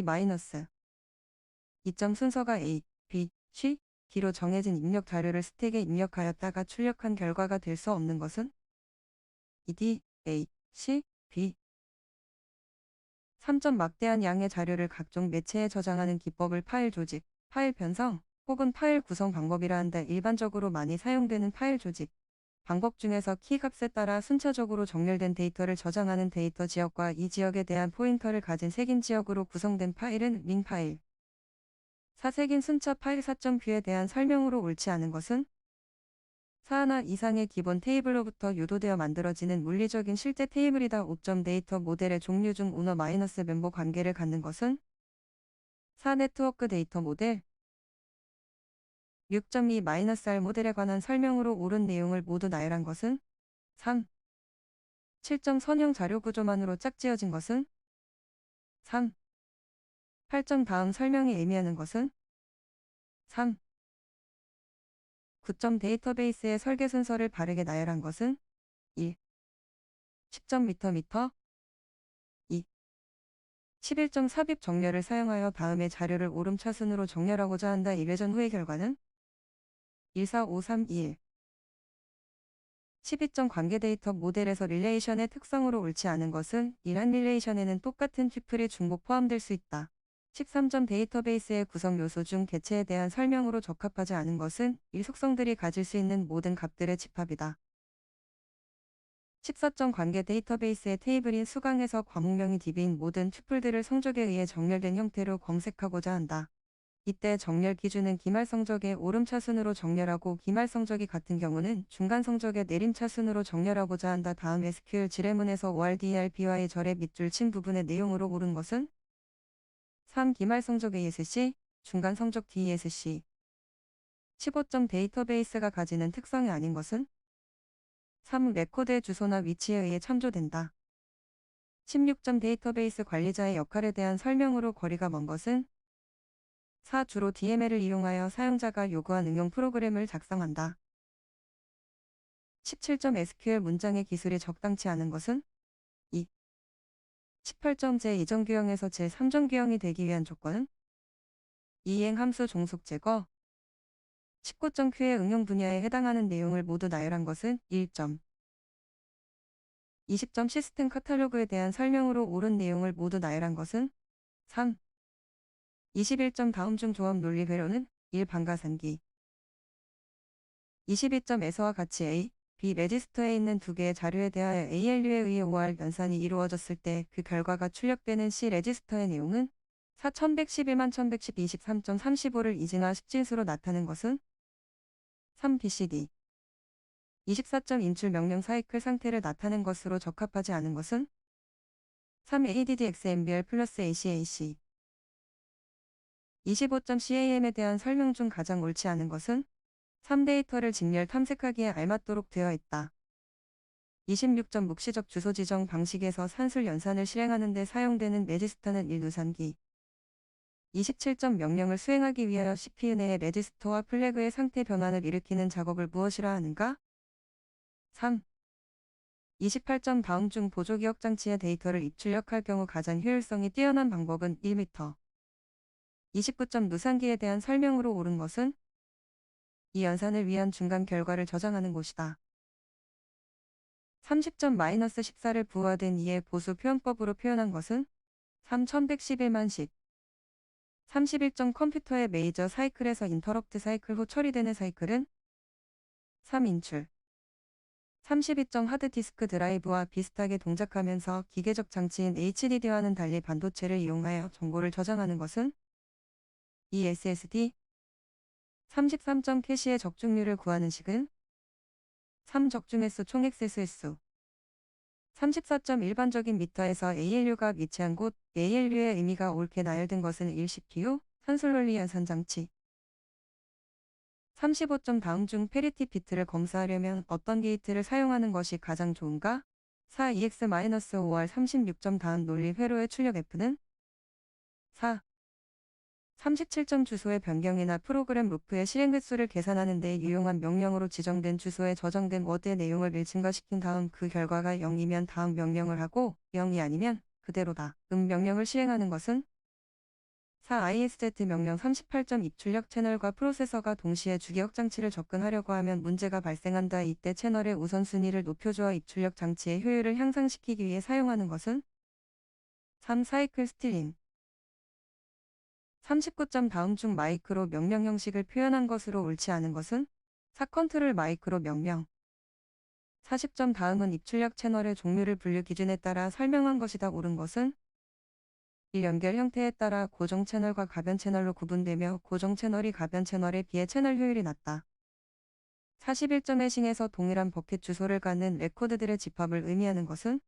마이너스 2점 순서가 A, B, C, D로 정해진 입력 자료를 스택에 입력하였다가 출력한 결과가 될 수 없는 것은 D, A, C, B. 3점 막대한 양의 자료를 각종 매체에 저장하는 기법을 파일 조직, 파일 편성, 혹은 파일 구성 방법이라 한다. 일반적으로 많이 사용되는 파일 조직 방법 중에서 키 값에 따라 순차적으로 정렬된 데이터를 저장하는 데이터 지역과 이 지역에 대한 포인터를 가진 색인 지역으로 구성된 파일은 링 파일. 사색인 순차 파일 4.뷰에 대한 설명으로 옳지 않은 것은 4 하나 이상의 기본 테이블로부터 유도되어 만들어지는 물리적인 실제 테이블이다. 5점 데이터 모델의 종류 중 오너 마이너스 멤버 관계를 갖는 것은 4 네트워크 데이터 모델. 6.2-R 모델에 관한 설명으로 옳은 내용을 모두 나열한 것은 3. 7점 선형 자료 구조만으로 짝지어진 것은 3. 8점 다음 설명이 의미하는 것은 3. 9점 데이터베이스의 설계 순서를 바르게 나열한 것은 1. 10점 미터 2. 11점 삽입 정렬을 사용하여 다음의 자료를 오름차순으로 정렬하고자 한다. 1회전 후의 결과는 1, 4, 5, 3, 2, 1. 12점 관계 데이터 모델에서 릴레이션의 특성으로 옳지 않은 것은 이러한 릴레이션에는 똑같은 튜플이 중복 포함될 수 있다. 13점 데이터베이스의 구성 요소 중 개체에 대한 설명으로 적합하지 않은 것은 이 속성들이 가질 수 있는 모든 값들의 집합이다. 14점 관계 데이터베이스의 테이블인 수강에서 과목명이 DB인 모든 튜플들을 성적에 의해 정렬된 형태로 검색하고자 한다. 이때 정렬 기준은 기말 성적의 오름차순으로 정렬하고 기말 성적이 같은 경우는 중간 성적의 내림차순으로 정렬하고자 한다. 다음 SQL 지뢰문에서 ORDRB와의 절의 밑줄 친 부분의 내용으로 옳은 것은 3. 기말 성적 ASC, 중간 성적 DESC. 15점 데이터베이스가 가지는 특성이 아닌 것은 3. 레코드의 주소나 위치에 의해 참조된다. 16점 데이터베이스 관리자의 역할에 대한 설명으로 거리가 먼 것은 4. 주로 DML을 이용하여 사용자가 요구한 응용 프로그램을 작성한다. 17점 SQL 문장의 기술이 적당치 않은 것은 2. 18점 제2정 규형에서 제3정 규형이 되기 위한 조건은 이행 함수 종속 제거. 19점 Q의 응용 분야에 해당하는 내용을 모두 나열한 것은 1점. 20점 시스템 카탈로그에 대한 설명으로 옳은 내용을 모두 나열한 것은 3. 21점 다음 중 조합 논리 회로는 1. 방가산기. 22점에서와 같이 A, B 레지스터에 있는 두 개의 자료에 대하여 ALU에 의해 OR 연산이 이루어졌을 때 그 결과가 출력되는 C 레지스터의 내용은 4111,1123.35를 이진화 십진수로 나타낸 것은 3. BCD. 24점 인출 명령 사이클 상태를 나타낸 것으로 적합하지 않은 것은 3. ADDXMBR 플러스 ACAC. 25점 CAM에 대한 설명 중 가장 옳지 않은 것은 3. 데이터를 직렬 탐색하기에 알맞도록 되어 있다. 26점 묵시적 주소 지정 방식에서 산술 연산을 실행하는 데 사용되는 레지스터는 1. 누산기. 27점 명령을 수행하기 위하여 CPU 내의 레지스터와 플래그의 상태 변환을 일으키는 작업을 무엇이라 하는가? 3. 28점 다음 중 보조기억 장치의 데이터를 입출력할 경우 가장 효율성이 뛰어난 방법은 1m. 29점 누산기에 대한 설명으로 옳은 것은 이 연산을 위한 중간 결과를 저장하는 곳이다. 30점 -14를 부호화된 이의 보수 표현법으로 표현한 것은 3111만씩. 31점 컴퓨터의 메이저 사이클에서 인터럽트 사이클 후 처리되는 사이클은 3. 인출. 32점 하드디스크 드라이브와 비슷하게 동작하면서 기계적 장치인 HDD와는 달리 반도체를 이용하여 정보를 저장하는 것은 2. SSD. 33점 캐시의 적중률을 구하는 식은 3. 적중 횟수 총 액세스 횟수. 34점 일반적인 미터에서 ALU가 위치한 곳, ALU의 의미가 옳게 나열된 것은 1. CPU, 산술논리 연산 장치. 35점 다음 중 페리티 비트를 검사하려면 어떤 게이트를 사용하는 것이 가장 좋은가? 4. EX-5R 36점 다음 논리 회로의 출력 F는 4. 37점 주소의 변경이나 프로그램 루프의 실행 횟수를 계산하는 데 유용한 명령으로 지정된 주소에 저장된 워드의 내용을 1 증가시킨 다음 그 결과가 0이면 다음 명령을 하고 0이 아니면 그대로다. 명령을 실행하는 것은 4. ISZ 명령 38점 입출력 채널과 프로세서가 동시에 주기억 장치를 접근하려고 하면 문제가 발생한다. 이때 채널의 우선순위를 높여주어 입출력 장치의 효율을 향상시키기 위해 사용하는 것은 3. 사이클 스틸링 39점 다음 중 마이크로 명령 형식을 표현한 것으로 옳지 않은 것은 4. 컨트롤 마이크로 명령 40점 다음은 입출력 채널의 종류를 분류 기준에 따라 설명한 것이다. 옳은 것은 1. 연결 형태에 따라 고정 채널과 가변 채널로 구분되며 고정 채널이 가변 채널에 비해 채널 효율이 낮다. 41점 해싱에서 동일한 버킷 주소를 갖는 레코드들의 집합을 의미하는 것은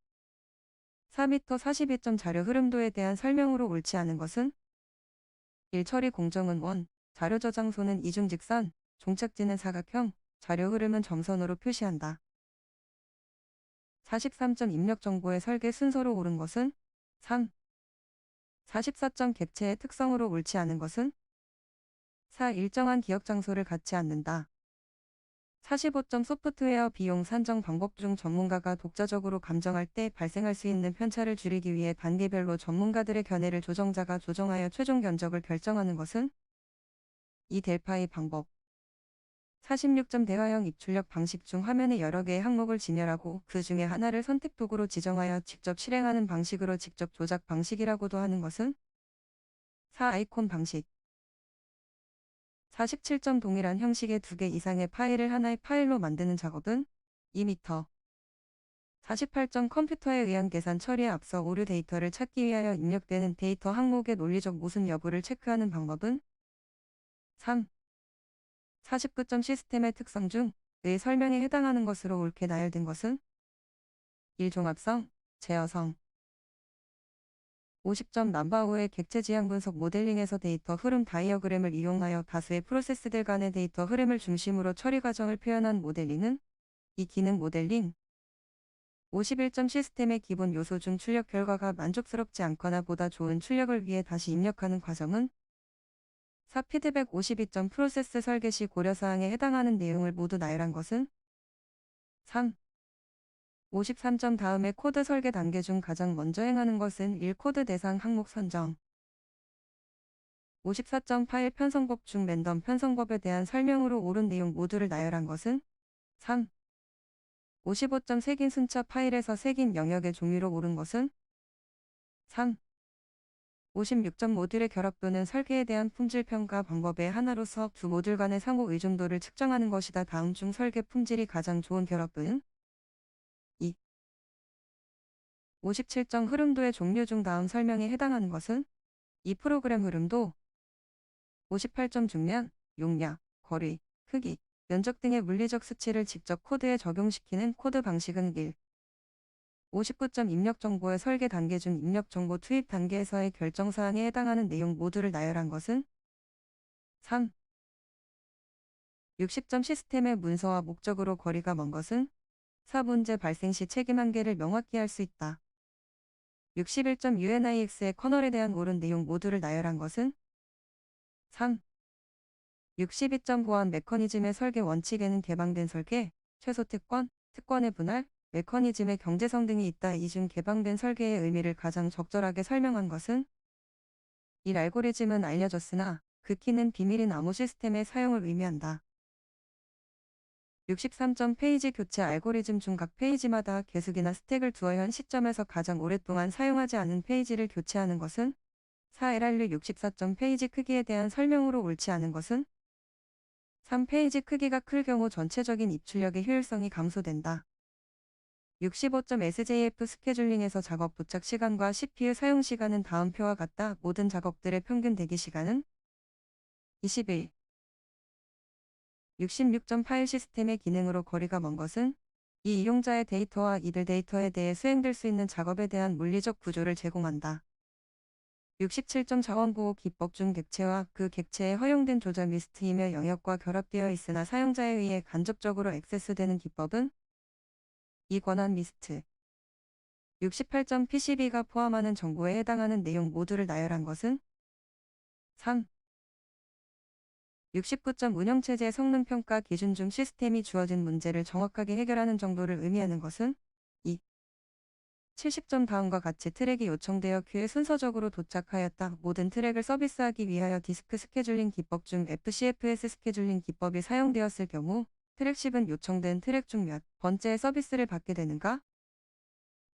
4m 42점 자료 흐름도에 대한 설명으로 옳지 않은 것은 1. 처리 공정은 원, 자료 저장소는 이중직선, 종착지는 사각형, 자료 흐름은 점선으로 표시한다. 43점 입력 정보의 설계 순서로 옳은 것은 3. 44점 객체의 특성으로 옳지 않은 것은 4. 일정한 기억 장소를 갖지 않는다. 45점 소프트웨어 비용 산정 방법 중 전문가가 독자적으로 감정할 때 발생할 수 있는 편차를 줄이기 위해 단계별로 전문가들의 견해를 조정자가 조정하여 최종 견적을 결정하는 것은 2. 델파이 방법 46점 대화형 입출력 방식 중 화면에 여러 개의 항목을 진열하고 그 중에 하나를 선택 도구로 지정하여 직접 실행하는 방식으로 직접 조작 방식이라고도 하는 것은 4. 아이콘 방식 47점 동일한 형식의 2개 이상의 파일을 하나의 파일로 만드는 작업은 2m 48점 컴퓨터에 의한 계산 처리에 앞서 오류 데이터를 찾기 위하여 입력되는 데이터 항목의 논리적 모순 여부를 체크하는 방법은 3. 49점 시스템의 특성 중 의 설명에 해당하는 것으로 옳게 나열된 것은 1. 종합성, 제어성 50점 남바오의 객체 지향 분석 모델링에서 데이터 흐름 다이어그램을 이용하여 다수의 프로세스들 간의 데이터 흐름을 중심으로 처리 과정을 표현한 모델링은 이 기능 모델링 51점 시스템의 기본 요소 중 출력 결과가 만족스럽지 않거나 보다 좋은 출력을 위해 다시 입력하는 과정은 4. 피드백 52점 프로세스 설계 시 고려사항에 해당하는 내용을 모두 나열한 것은 3. 53점 다음에 코드 설계 단계 중 가장 먼저 행하는 것은 1. 코드 대상 항목 선정 54점 파일 편성법 중 랜덤 편성법에 대한 설명으로 옳은 내용 모두를 나열한 것은 3. 55점 색인 순차 파일에서 색인 영역의 종류로 옳은 것은 3. 56점 모듈의 결합 또는 설계에 대한 품질 평가 방법의 하나로서 두 모듈 간의 상호 의존도를 측정하는 것이다. 다음 중 설계 품질이 가장 좋은 결합은 2. 57점 흐름도의 종류 중 다음 설명에 해당하는 것은 2. 프로그램 흐름도 58점 중면, 용량, 거리, 크기, 면적 등의 물리적 수치를 직접 코드에 적용시키는 코드 방식은 1. 59점 입력 정보의 설계 단계 중 입력 정보 투입 단계에서의 결정사항에 해당하는 내용 모두를 나열한 것은 3. 60점 시스템의 문서와 목적으로 거리가 먼 것은 4. 문제 발생 시 책임 한계를 명확히 할 수 있다. 61점 UNIX의 커널에 대한 옳은 내용 모두를 나열한 것은 3. 62점 보안 메커니즘의 설계 원칙에는 개방된 설계, 최소 특권, 특권의 분할, 메커니즘의 경제성 등이 있다. 이 중 개방된 설계의 의미를 가장 적절하게 설명한 것은 1. 알고리즘은 알려졌으나 그 키는 비밀인 암호 시스템의 사용을 의미한다. 63점 페이지 교체 알고리즘 중 각 페이지마다 계속이나 스택을 두어 현 시점에서 가장 오랫동안 사용하지 않은 페이지를 교체하는 것은 4. LRU 64점 페이지 크기에 대한 설명으로 옳지 않은 것은 3. 페이지 크기가 클 경우 전체적인 입출력의 효율성이 감소된다. 65점 SJF 스케줄링에서 작업 도착 시간과 CPU 사용 시간은 다음 표와 같다. 모든 작업들의 평균 대기 시간은 21. 66점 파일 시스템의 기능으로 거리가 먼 것은 이 이용자의 데이터와 이들 데이터에 대해 수행될 수 있는 작업에 대한 물리적 구조를 제공한다. 67점 자원보호 기법 중 객체와 그 객체에 허용된 조작 리스트이며 영역과 결합되어 있으나 사용자에 의해 간접적으로 액세스되는 기법은 이 권한 리스트 68점 PCB가 포함하는 정보에 해당하는 내용 모두를 나열한 것은 3. 69점 운영체제 성능평가 기준 중 시스템이 주어진 문제를 정확하게 해결하는 정도를 의미하는 것은 2. 70점 다음과 같이 트랙이 요청되어 큐에 순서적으로 도착하였다. 모든 트랙을 서비스하기 위하여 디스크 스케줄링 기법 중 FCFS 스케줄링 기법이 사용되었을 경우 트랙 10은 요청된 트랙 중 몇 번째의 서비스를 받게 되는가?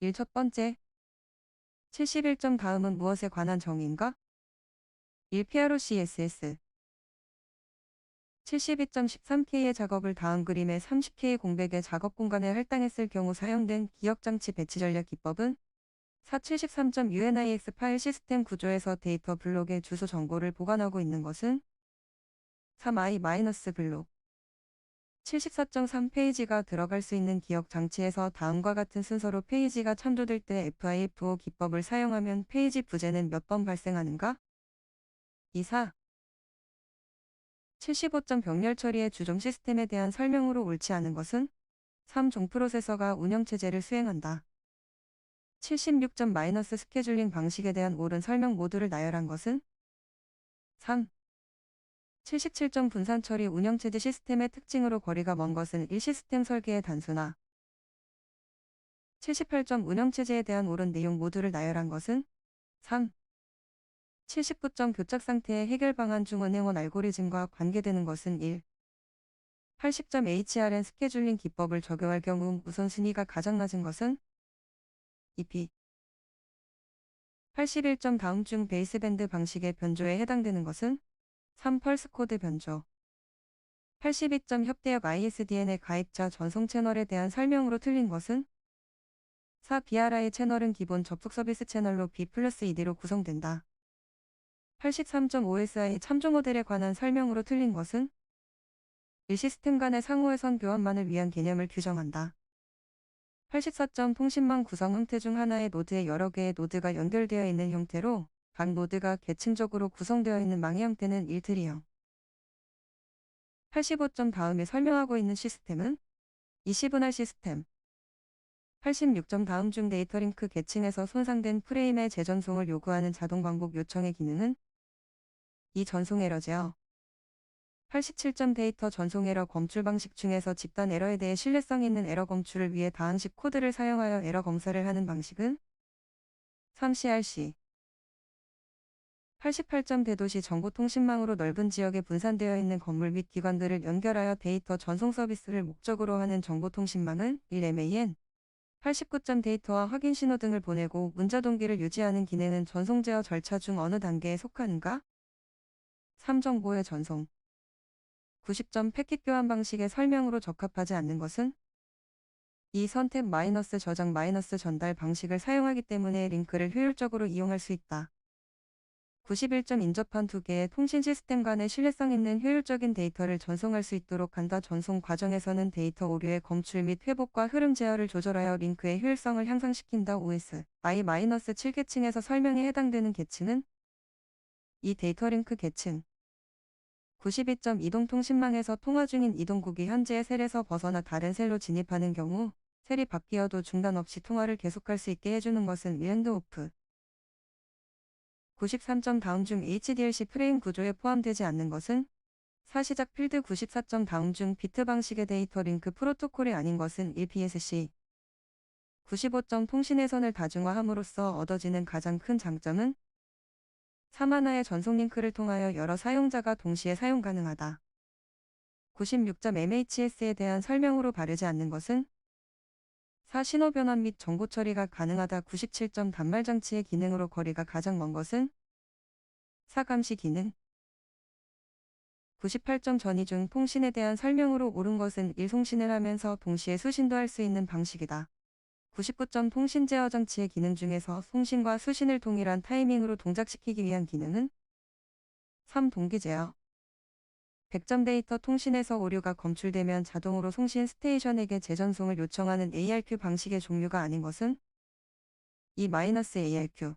1. 첫 번째. 71점 다음은 무엇에 관한 정의인가? 1. PROCSS 72.13K의 작업을 다음 그림의 30K 공백의 작업 공간에 할당했을 경우 사용된 기억장치 배치 전략 기법은 473.UNIX 파일 시스템 구조에서 데이터 블록의 주소 정보를 보관하고 있는 것은 3i-블록 74.3페이지가 들어갈 수 있는 기억 장치에서 다음과 같은 순서로 페이지가 참조될 때 FIFO 기법을 사용하면 페이지 부재는 몇 번 발생하는가? 2. 4. 75점 병렬 처리의 주종 시스템에 대한 설명으로 옳지 않은 것은 3. 종 프로세서가 운영체제를 수행한다. 76점 마이너스 스케줄링 방식에 대한 옳은 설명 모두를 나열한 것은 3. 77점 분산 처리 운영체제 시스템의 특징으로 거리가 먼 것은 1. 시스템 설계의 단순화 78점 운영체제에 대한 옳은 내용 모두를 나열한 것은 3. 79점 교착 상태의 해결 방안 중 은행원 알고리즘과 관계되는 것은 1. 80점 HRN 스케줄링 기법을 적용할 경우 우선순위가 가장 낮은 것은 2P 81점 다음 중 베이스밴드 방식의 변조에 해당되는 것은 3. 펄스 코드 변조 82점 협대역 ISDN의 가입자 전송 채널에 대한 설명으로 틀린 것은 4. BRI 채널은 기본 접속 서비스 채널로 B+ED로 구성된다. 83점 OSI 참조 모델에 관한 설명으로 틀린 것은 1. 시스템 간의 상호회선 교환만을 위한 개념을 규정한다. 84점 통신망 구성 형태 중 하나의 노드에 여러 개의 노드가 연결되어 있는 형태로 각 노드가 계층적으로 구성되어 있는 망의 형태는 1트리형. 85점 다음에 설명하고 있는 시스템은 20분할 시스템. 86점 다음 중 데이터 링크 계층에서 손상된 프레임의 재전송을 요구하는 자동 반복 요청의 기능은 이 전송 에러제어. 87점 데이터 전송 에러 검출 방식 중에서 집단 에러에 대해 신뢰성 있는 에러 검출을 위해 다항식 코드를 사용하여 에러 검사를 하는 방식은 3. CRC. 88점 대도시 정보통신망으로 넓은 지역에 분산되어 있는 건물 및 기관들을 연결하여 데이터 전송 서비스를 목적으로 하는 정보통신망은 1. MAN. 89점 데이터와 확인 신호 등을 보내고 문자 동기를 유지하는 기능은 전송 제어 절차 중 어느 단계에 속하는가? 3. 정보의 전송. 90점 패킷 교환 방식의 설명으로 적합하지 않는 것은 2. 선택 마이너스 저장 마이너스 전달 방식을 사용하기 때문에 링크를 효율적으로 이용할 수 있다. 91점 인접한 두 개의 통신 시스템 간의 신뢰성 있는 효율적인 데이터를 전송할 수 있도록 한다. 전송 과정에서는 데이터 오류의 검출 및 회복과 흐름 제어를 조절하여 링크의 효율성을 향상시킨다. OS I-7계층에서 설명에 해당되는 계층은 이 데이터 링크 계층. 92점 이동통신망에서 통화 중인 이동국이 현재의 셀에서 벗어나 다른 셀로 진입하는 경우 셀이 바뀌어도 중단 없이 통화를 계속할 수 있게 해주는 것은 핸드오프. 93점 다음 중 HDLC 프레임 구조에 포함되지 않는 것은 4. 시작 필드. 94점 다음 중 비트 방식의 데이터 링크 프로토콜이 아닌 것은 1. PSC. 95점 통신회선을 다중화함으로써 얻어지는 가장 큰 장점은 3. 하나의 전송 링크를 통하여 여러 사용자가 동시에 사용 가능하다. 96점 MHS에 대한 설명으로 바르지 않는 것은 4. 신호 변환 및 정보 처리가 가능하다. 97점 단말 장치의 기능으로 거리가 가장 먼 것은 4. 감시 기능. 98점 전이 중 통신에 대한 설명으로 옳은 것은 1. 송신을 하면서 동시에 수신도 할 수 있는 방식이다. 99점 통신 제어 장치의 기능 중에서 송신과 수신을 동일한 타이밍으로 동작시키기 위한 기능은 3. 동기 제어. 100점 데이터 통신에서 오류가 검출되면 자동으로 송신 스테이션에게 재전송을 요청하는 ARQ 방식의 종류가 아닌 것은 2. ARQ.